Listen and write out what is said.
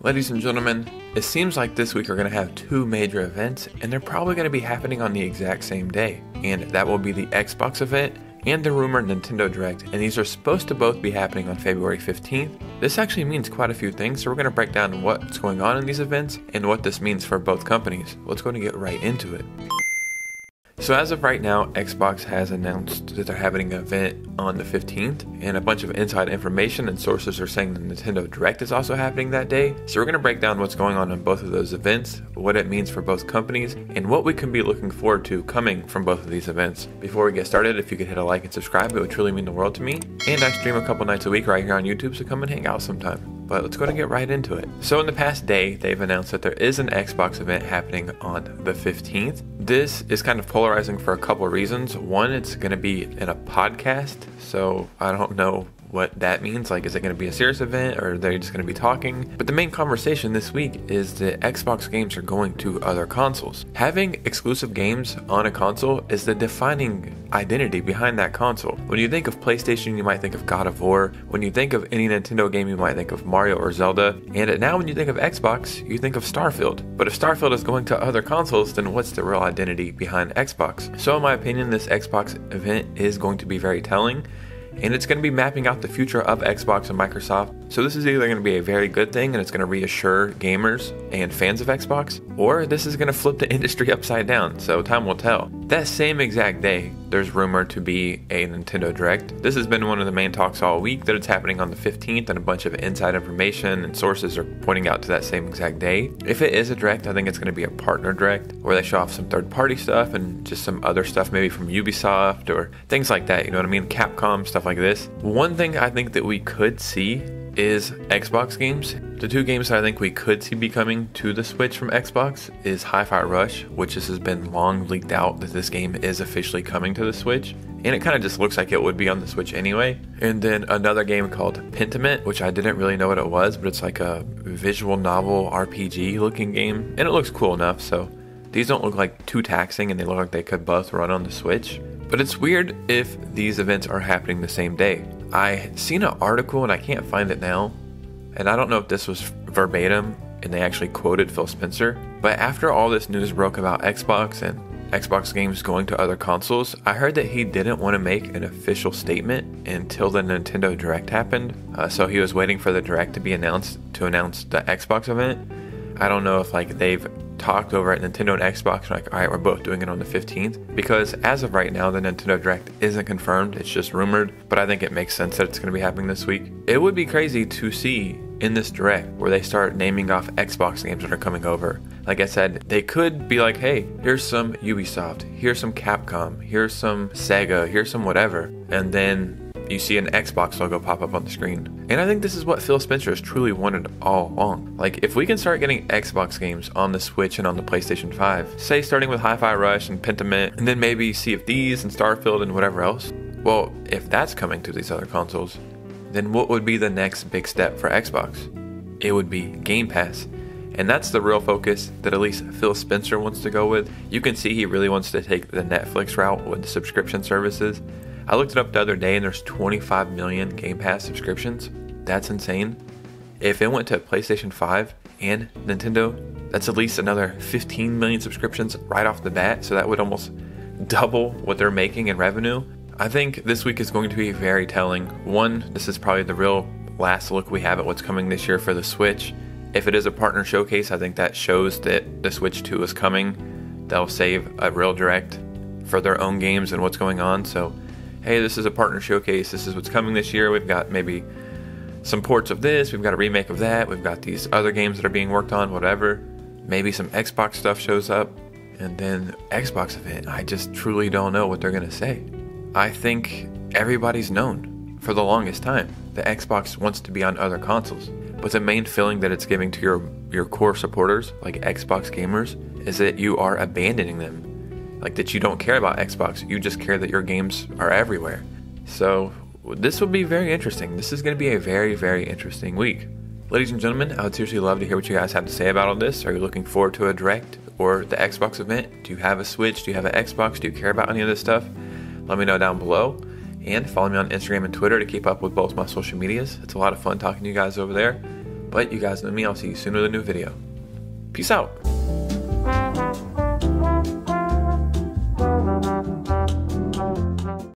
Ladies and gentlemen, it seems like this week we're going to have two major events, and they're probably going to be happening on the exact same day. And that will be the Xbox event and the rumored Nintendo Direct, and these are supposed to both be happening on February 15th. This actually means quite a few things, so we're going to break down what's going on in these events and what this means for both companies. Let's go and get right into it. So as of right now, Xbox has announced that they're having an event on the 15th, and a bunch of inside information and sources are saying the Nintendo Direct is also happening that day. So we're going to break down what's going on in both of those events, what it means for both companies, and what we can be looking forward to coming from both of these events. Before we get started, if you could hit a like and subscribe, it would truly mean the world to me. And I stream a couple nights a week right here on YouTube, so come and hang out sometime. But let's go and get right into it. So in the past day, they've announced that there is an Xbox event happening on the 15th. This is kind of polarizing for a couple of reasons. One, it's going to be in a podcast, so I don't know what that means. Like, is it going to be a serious event, or are they just going to be talking? But the main conversation this week is that Xbox games are going to other consoles. Having exclusive games on a console is the defining identity behind that console. When you think of PlayStation, you might think of God of War. When you think of any Nintendo game, you might think of Mario or Zelda. And now when you think of Xbox, you think of Starfield. But if Starfield is going to other consoles, then what's the real identity behind Xbox? So in my opinion, this Xbox event is going to be very telling, and it's going to be mapping out the future of Xbox and Microsoft. So this is either going to be a very good thing, and it's going to reassure gamers and fans of Xbox, or this is going to flip the industry upside down, so time will tell. That same exact day, there's rumored to be a Nintendo Direct. This has been one of the main talks all week, that it's happening on the 15th, and a bunch of inside information and sources are pointing out to that same exact day. If it is a Direct, I think it's going to be a partner Direct, where they show off some third-party stuff and just some other stuff, maybe from Ubisoft or things like that, you know what I mean? Capcom, stuff like this. One thing I think that we could see is Xbox games. The two games that I think we could see be coming to the Switch from Xbox is Hi-Fi Rush, which has been long leaked out that this game is officially coming to the Switch, and it kind of just looks like it would be on the Switch anyway. And then another game called Pentiment, which I didn't really know what it was, but it's like a visual novel RPG looking game, and it looks cool enough. So these don't look like too taxing, and they look like they could both run on the Switch. But it's weird if these events are happening the same day. I seen an article, and I can't find it now, and I don't know if this was verbatim and they actually quoted Phil Spencer, but after all this news broke about Xbox and Xbox games going to other consoles, I heard that he didn't want to make an official statement until the Nintendo Direct happened. So he was waiting for the Direct to be announced to announce the Xbox event. I don't know if they've talked over at Nintendo and Xbox, like, alright, we're both doing it on the 15th, because as of right now, the Nintendo Direct isn't confirmed, it's just rumored, but I think it makes sense that it's going to be happening this week. It would be crazy to see in this Direct where they start naming off Xbox games that are coming over. Like I said, they could be like, hey, here's some Ubisoft, here's some Capcom, here's some Sega, here's some whatever, and then you see an Xbox logo pop up on the screen. And I think this is what Phil Spencer has truly wanted all along. Like, if we can start getting Xbox games on the Switch and on the PlayStation 5, say starting with Hi-Fi Rush and Pentiment, and then maybe Sea of Thieves and Starfield and whatever else, well, if that's coming to these other consoles, then what would be the next big step for Xbox? It would be Game Pass. And that's the real focus that at least Phil Spencer wants to go with. You can see he really wants to take the Netflix route with the subscription services. I looked it up the other day, and there's 25 million Game Pass subscriptions. That's insane. If it went to PlayStation 5 and Nintendo, that's at least another 15 million subscriptions right off the bat, so that would almost double what they're making in revenue. I think this week is going to be very telling. One, this is probably the real last look we have at what's coming this year for the Switch. If it is a partner showcase, I think that shows that the Switch 2 is coming. They'll save a real Direct for their own games and what's going on, so hey, this is a partner showcase, this is what's coming this year, we've got maybe some ports of this, we've got a remake of that, we've got these other games that are being worked on, whatever. Maybe some Xbox stuff shows up, and then Xbox event, I just truly don't know what they're going to say. I think everybody's known for the longest time that Xbox wants to be on other consoles, but the main feeling that it's giving to your core supporters, like Xbox gamers, is that you are abandoning them. Like, that you don't care about Xbox, you just care that your games are everywhere. So this will be very interesting. This is going to be a very, very interesting week. Ladies and gentlemen, I would seriously love to hear what you guys have to say about all this. Are you looking forward to a Direct or the Xbox event? Do you have a Switch? Do you have an Xbox? Do you care about any of this stuff? Let me know down below. And follow me on Instagram and Twitter to keep up with both my social medias. It's a lot of fun talking to you guys over there. But you guys know me, I'll see you soon with a new video. Peace out.